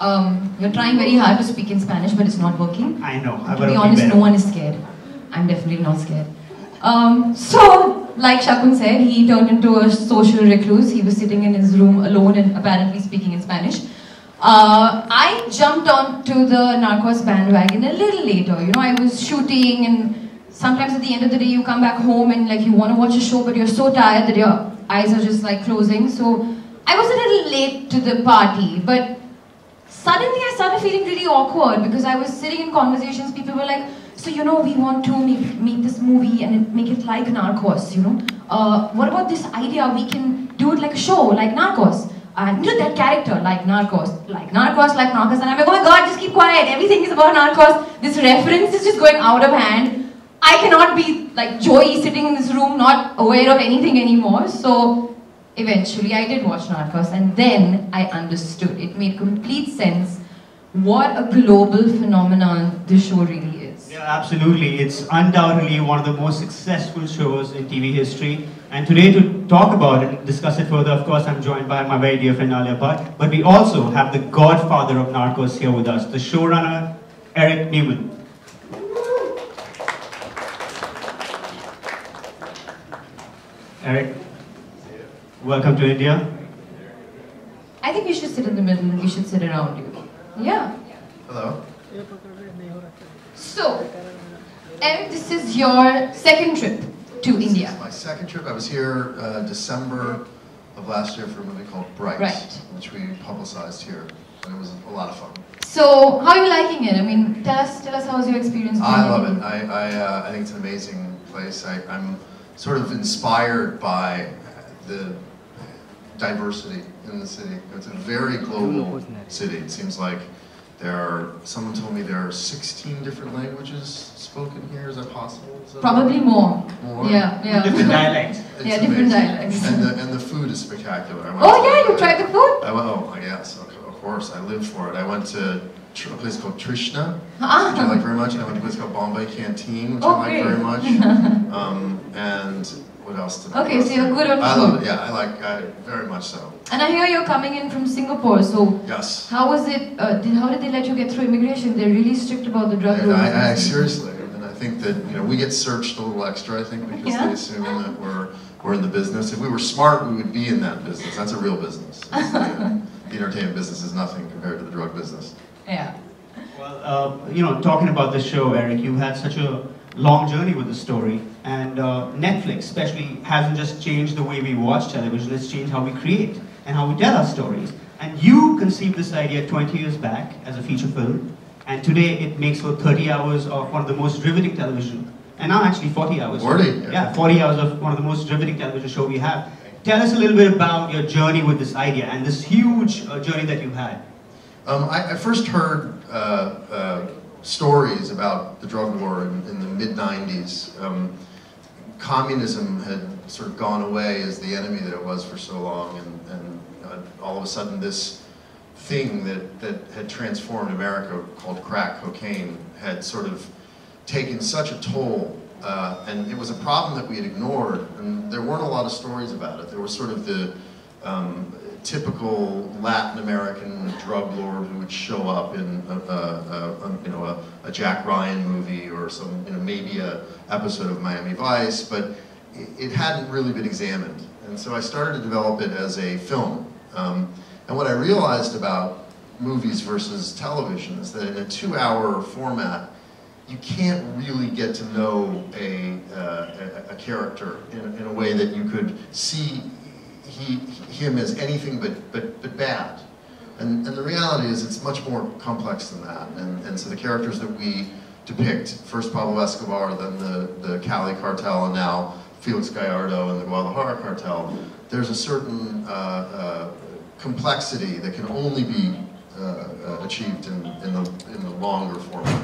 You're trying very hard to speak in Spanish, but it's not working. I know. To be honest, no one is scared. I'm definitely not scared. So, like Shakun said, he turned into a social recluse. He was sitting in his room alone and apparently speaking in Spanish. I jumped onto the Narcos bandwagon a little later. You know, I was shooting, and sometimes at the end of the day you come back home and like you want to watch a show, but you're so tired that your eyes are just like closing. So I was a little late to the party, but suddenly I started feeling really awkward because I was sitting in conversations. People were like, so you know, we want to make this movie and make it like Narcos, you know. What about this idea? We can do it like a show, like Narcos. You know, that character, like Narcos, like Narcos, like Narcos. And I'm like, oh my god, just keep quiet. Everything is about Narcos. This reference is just going out of hand. I cannot be like Joey sitting in this room not aware of anything anymore. So eventually I did watch Narcos, and then I understood. It made complete sense what a global phenomenon this show really is. Yeah, absolutely. It's undoubtedly one of the most successful shows in TV history. And today to talk about it and discuss it further, of course, I'm joined by my very dear friend Alia Bhatt. But we also have the godfather of Narcos here with us, the showrunner, Eric Newman. Eric, welcome to India. I think we should sit in the middle and we should sit around you. Yeah. Hello. So, Eric, this is your second trip to India. This is my second trip. I was here December of last year for a movie called Bright, which we publicized here, and it was a lot of fun. So, how are you liking it? I mean, tell us how was your experience? I love it. I think it's an amazing place. I'm sort of inspired by the diversity in the city. It's a very global city. It seems like someone told me there are 16 different languages spoken here. Is that possible? Is that probably right? more. More? Yeah. Different dialects. Yeah, different dialects. And the food is spectacular. Oh yeah, you tried the food? Oh yes, of course. I lived for it. I went to a place called Trishna, which I like very much, and I went to a place called Bombay Canteen, which I like very much. And what else did I Okay, so you're good on food. I love it, yeah, I very much so. And I hear you're coming in from Singapore, so yes. How was it, how did they let you get through immigration? They're really strict about the drug rules. Seriously, and I think that, you know, we get searched a little extra, I think, because they assume that we're in the business. If we were smart, we would be in that business. That's a real business. The entertainment business is nothing compared to the drug business. Yeah. Well, you know, talking about this show, Eric, you've had such a long journey with the story, and Netflix especially hasn't just changed the way we watch television, it's changed how we create and how we tell our stories. And you conceived this idea 20 years back as a feature film, and today it makes for 30 hours of one of the most riveting television, and now actually 40 hours. 40? Yeah, 40 hours of one of the most riveting television show we have. Tell us a little bit about your journey with this idea and this huge journey that you've had. I first heard stories about the drug war in the mid-90s. Communism had sort of gone away as the enemy that it was for so long, and all of a sudden this thing that had transformed America, called crack cocaine, had sort of taken such a toll, and it was a problem that we had ignored, and there weren't a lot of stories about it. There was sort of the typical Latin American drug lord who would show up in a Jack Ryan movie or some, maybe a episode of Miami Vice, but it hadn't really been examined. And so I started to develop it as a film. And what I realized about movies versus television is that in a 2-hour format, you can't really get to know a character in a way that you could see him as anything but bad. And the reality is it's much more complex than that. And so the characters that we depict, first Pablo Escobar, then the Cali cartel, and now Felix Gallardo and the Guadalajara cartel, there's a certain complexity that can only be achieved in the longer format.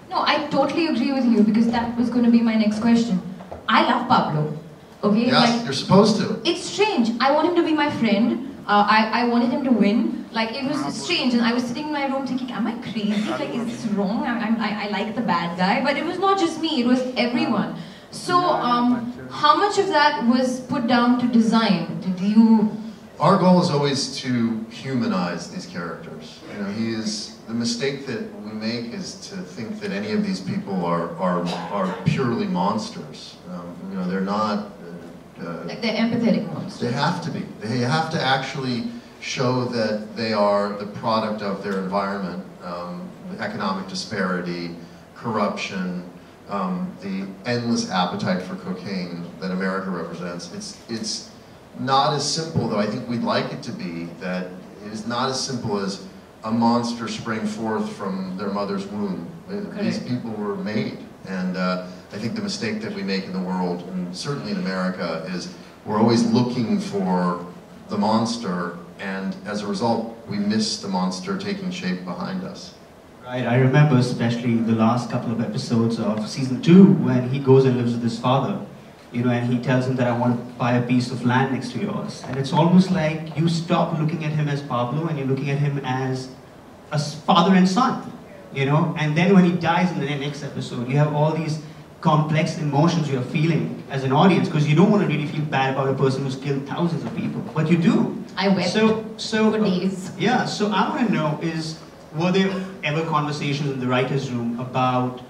No, I totally agree with you, because that was going to be my next question. I love Pablo. Okay? Yes, like, you're supposed to. It's strange. I want him to be my friend. I wanted him to win. Like, it was strange, and I was sitting in my room thinking, am I crazy? Like, is this wrong? I like the bad guy. But it was not just me, it was everyone. So, how much of that was put down to design? Did you Our goal is always to humanize these characters. You know, the mistake that we make is to think that any of these people are purely monsters. You know, they're not. Like they're empathetic monsters. They have to be. They have to actually show that they are the product of their environment, economic disparity, corruption, the endless appetite for cocaine that America represents. It's not as simple, though I think we'd like it to be, that it is not as simple as a monster sprang forth from their mother's womb. These people were made, and I think the mistake that we make in the world, and certainly in America, is we're always looking for the monster, and as a result, we miss the monster taking shape behind us. Right, I remember especially the last couple of episodes of season 2 when he goes and lives with his father, you know, and he tells him that I want to buy a piece of land next to yours. And it's almost like you stop looking at him as Pablo and you're looking at him as a father and son, you know. And then when he dies in the next episode, you have all these complex emotions you're feeling as an audience, because you don't want to really feel bad about a person who's killed thousands of people, but you do. I wept for days. Yeah, so I want to know is, were there ever conversations in the writer's room about,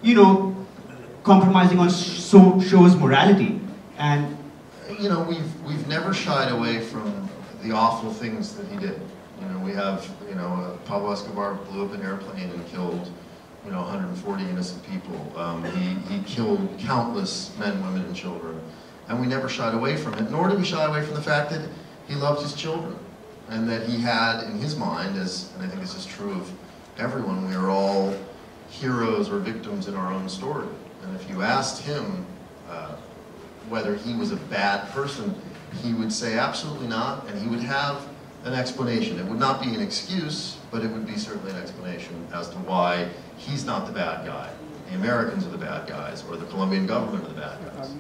you know, compromising on show's morality? And you know, we've never shied away from the awful things that he did. You know, we have, you know, Pablo Escobar blew up an airplane and killed, you know, 140 innocent people. He killed countless men, women, and children, and we never shied away from it. Nor did we shy away from the fact that he loved his children, and that he had in his mind, and I think this is true of everyone, we are all heroes or victims in our own story. And if you asked him whether he was a bad person, he would say absolutely not, and he would have an explanation. It would not be an excuse, but it would be certainly an explanation as to why he's not the bad guy. The Americans are the bad guys, or the Colombian government are the bad guys.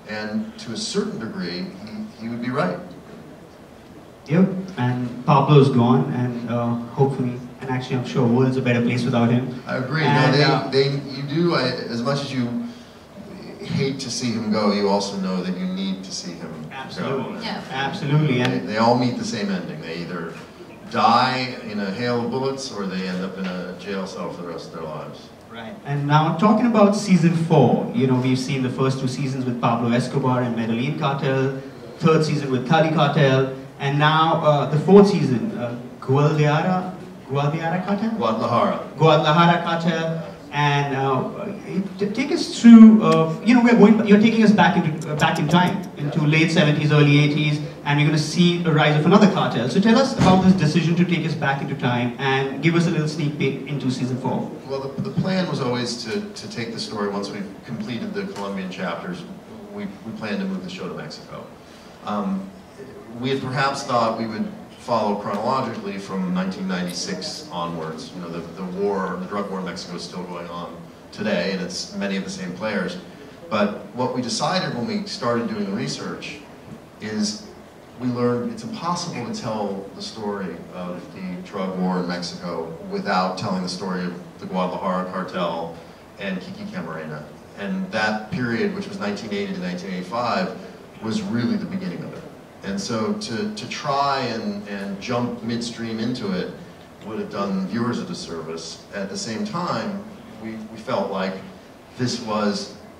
And to a certain degree, he would be right. Yep, and Pablo's gone, and hopefully, and actually I'm sure the world's a better place without him. I agree. And, no, you do, as much as you hate to see him go, you also know that you need to see him absolutely. go. Yeah. Absolutely. And they all meet the same ending. They either die in a hail of bullets, or they end up in a jail cell for the rest of their lives. right. And now talking about season 4, you know, we've seen the first 2 seasons with Pablo Escobar and Medellin Cartel, 3rd season with Cali Cartel, and now the 4th season, Guadalajara Cartel? Guadalajara Cartel. And take us through, you know, you're taking us back in time, into late 70s, early 80s, and we're going to see the rise of another cartel. So tell us about this decision to take us back into time, and give us a little sneak peek into season 4. Well, the plan was always to take the story, once we've completed the Colombian chapters, we planned to move the show to Mexico. We had perhaps thought we would follow chronologically from 1996 onwards. You know, the drug war in Mexico is still going on today, and it's many of the same players. But what we decided when we started doing the research is we learned it's impossible to tell the story of the drug war in Mexico without telling the story of the Guadalajara cartel and Kiki Camarena. And that period, which was 1980 to 1985, was really the beginning of it. And so to try and jump midstream into it would have done viewers a disservice. At the same time, we felt like this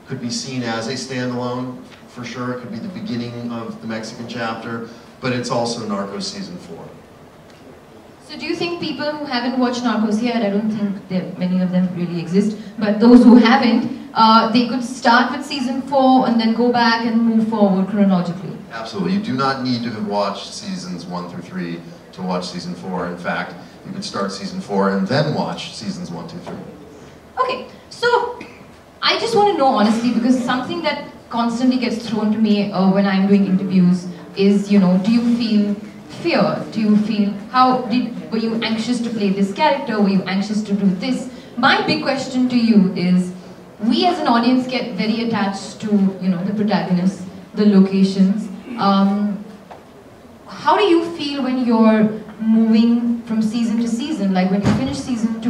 could be seen as a standalone, for sure. It could be the beginning of the Mexican chapter, but it's also Narcos season 4. So do you think people who haven't watched Narcos yet, I don't think that many of them really exist, but those who haven't, they could start with season 4 and then go back and move forward chronologically? Absolutely. You do not need to have watched seasons 1 through 3 to watch season 4. In fact, you could start season 4 and then watch seasons 1, 2, 3. Okay, so I just want to know honestly, because something that constantly gets thrown to me when I'm doing interviews is, you know, do you feel fear? Do you feel, were you anxious to play this character? Were you anxious to do this? My big question to you is, we as an audience get very attached to, you know, the protagonists, the locations. How do you feel when you're moving from season to season? Like when you finished season 2,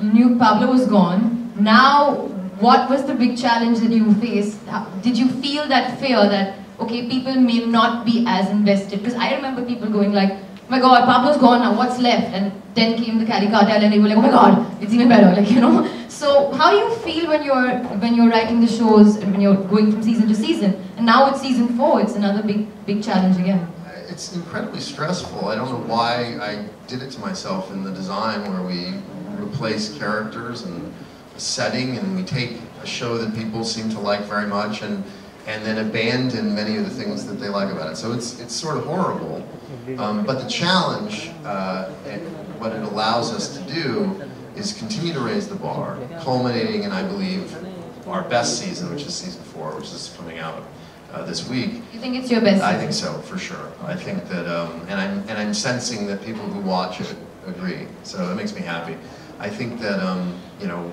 you knew Pablo was gone. Now, what was the big challenge that you faced? Did you feel that fear that okay, people may not be as invested. Because I remember people going like, oh my god, Pablo's gone now, what's left? And then came the Cali Cartel and they were like, oh my god, it's even better, like, you know. So how do you feel when you're writing the shows and when you're going from season to season? And now it's season 4, it's another big challenge again. It's incredibly stressful. I don't know why I did it to myself in the design where we replace characters and a setting and we take a show that people seem to like very much and then abandon many of the things that they like about it. So it's sort of horrible. But the challenge, what it allows us to do, is continue to raise the bar, culminating in, I believe, our best season, which is season 4, which is coming out this week. You think it's your best season? I think so, for sure. I think that, and I'm sensing that people who watch it agree. So it makes me happy. I think that, you know,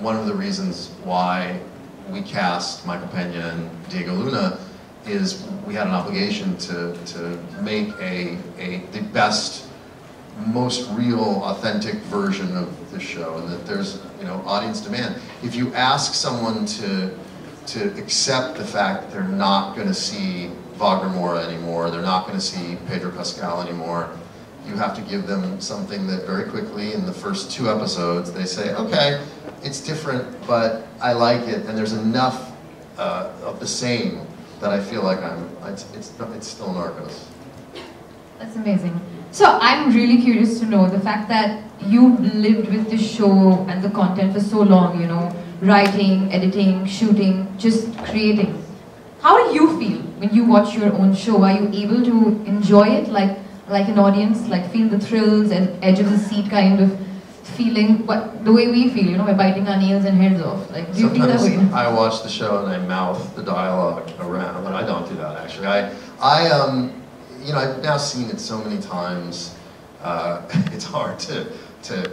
one of the reasons why we cast Michael Peña and Diego Luna is we had an obligation to make the best, most real, authentic version of the show, and that there's, you know, audience demand. If you ask someone to accept the fact that they're not going to see Wagner Moura anymore, they're not going to see Pedro Pascal anymore, you have to give them something that very quickly, in the first 2 episodes, they say, okay, it's different, but I like it, and there's enough of the same that I feel like it's still Narcos. That's amazing. So I'm really curious to know the fact that you lived with the show and the content for so long, you know, writing, editing, shooting, just creating. How do you feel when you watch your own show? Are you able to enjoy it like an audience, like feel the thrills and edge of the seat kind of feeling, the way we feel, you know, by biting our nails and heads off? Like, do you feel that way? I watch the show and I mouth the dialogue around, but I don't do that actually. You know, I've now seen it so many times. It's hard to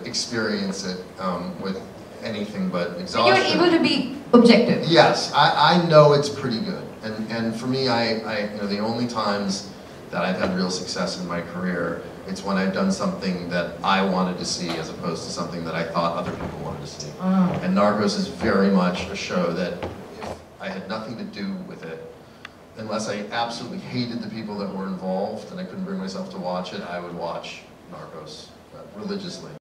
experience it with anything but exhaustion. But you're able to be objective. Yes, I know it's pretty good, and for me, you know, the only times that I've had real success in my career, it's when I've done something that I wanted to see as opposed to something that I thought other people wanted to see. And Narcos is very much a show that if I had nothing to do with it, unless I absolutely hated the people that were involved and I couldn't bring myself to watch it, I would watch Narcos religiously.